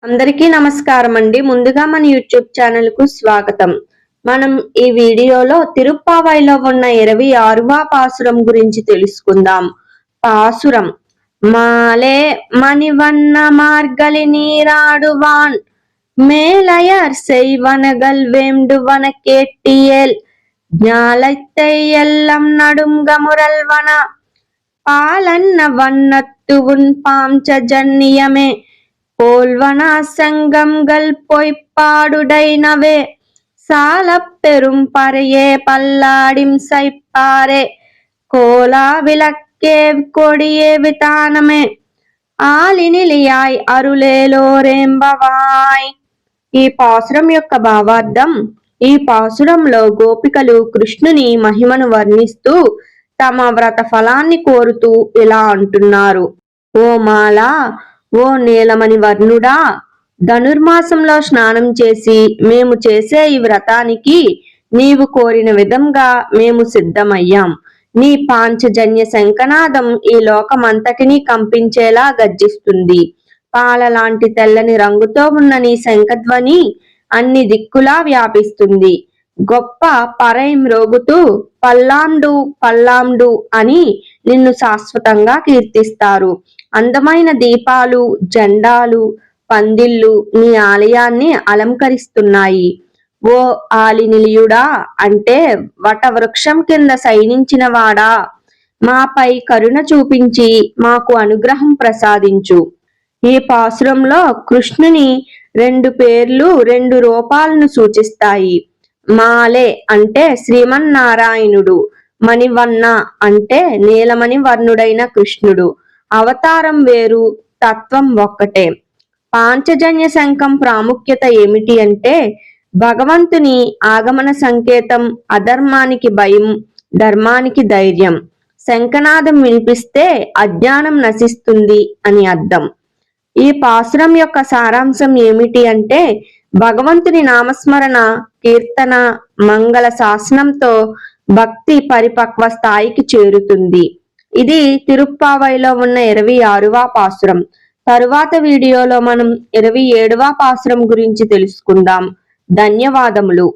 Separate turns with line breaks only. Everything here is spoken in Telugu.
అందరికీ నమస్కారం అండి. ముందుగా మన యూట్యూబ్ ఛానల్ కు స్వాగతం. మనం ఈ వీడియోలో తిరుప్పావైలో ఉన్న 26వ పాసురం గురించి తెలుసుకుందాం. పాసురం: మాలే మణివన్న మార్గలి నీరాడువాన్ மேலையர் செய்வனகள் வேண்டுவன கேட்டியேல் ஞாலத்தை எல்லம் நடுங்கமுரல்வன பாலன்ன வண்ணத்து உன் பாம்ச ஜன்னியமே போல்வன சங்கங்கள் பொய்ப்பாடுடைனவே சாலப் பெரும் பறையே பல்லாடிம் சைப்பாரே கோலா விளக்கே கொடியே వితానమే ఆలినిలియాయ్ అరులేలోరేంబవాయ్. ఈ పాసురం యొక్క భావార్థం: ఈ పాసురంలో గోపికలు కృష్ణుని మహిమను వర్ణిస్తూ తమ వ్రత ఫలాన్ని కోరుతూ ఇలా అంటున్నారు: ఓ మాల, ఓ నీలమణి వర్ణుడా, ధనుర్మాసంలో స్నానం చేసి మేము చేసే ఈ వ్రతానికి నీవు కోరిన విధంగా మేము సిద్ధమయ్యాం. నీ పాంచజన్య శంఖనాదం ఈ లోకమంతటినీ కంపించేలా గర్జిస్తుంది. పాలలాంటి తెల్లని రంగుతో ఉన్న నీ శంఖధ్వని అన్ని దిక్కులా వ్యాపిస్తుంది. గొప్ప పరై మ్రోగుతూ పల్లాండు పల్లాండు అని నిన్ను శాశ్వతంగా కీర్తిస్తారు. అందమైన దీపాలు, జెండాలు, పందిళ్ళు నీ ఆలయాన్ని అలంకరిస్తున్నాయి. ఓ ఆలినిలియుడా, అంటే వటవృక్షం కింద శయనించిన వాడా, మాపై కరుణ చూపించి మాకు అనుగ్రహం ప్రసాదించు. ఈ పాసురంలో కృష్ణుని రెండు పేర్లు రెండు రూపాలను సూచిస్తాయి. మాలే అంటే శ్రీమన్నారాయణుడు, మణివన్న అంటే నీలమణి వర్ణుడైన కృష్ణుడు. అవతారం వేరు, తత్వం ఒక్కటే. పాంచజన్య శంఖం ప్రాముఖ్యత ఏమిటి అంటే భగవంతుని ఆగమన సంకేతం, అధర్మానికి భయం, ధర్మానికి ధైర్యం. శంఖనాదం వినిపిస్తే అజ్ఞానం నశిస్తుంది అని అర్థం. ఈ పాసురం యొక్క సారాంశం ఏమిటి అంటే భగవంతుని నామస్మరణ, కీర్తన, మంగళ శాసనంతో భక్తి పరిపక్వ స్థాయికి చేరుతుంది. ఇది తిరుప్పావైలో ఉన్న 26వ పాసురం. తరువాత వీడియోలో మనం 27వ పాసురం గురించి తెలుసుకుందాం. ధన్యవాదములు.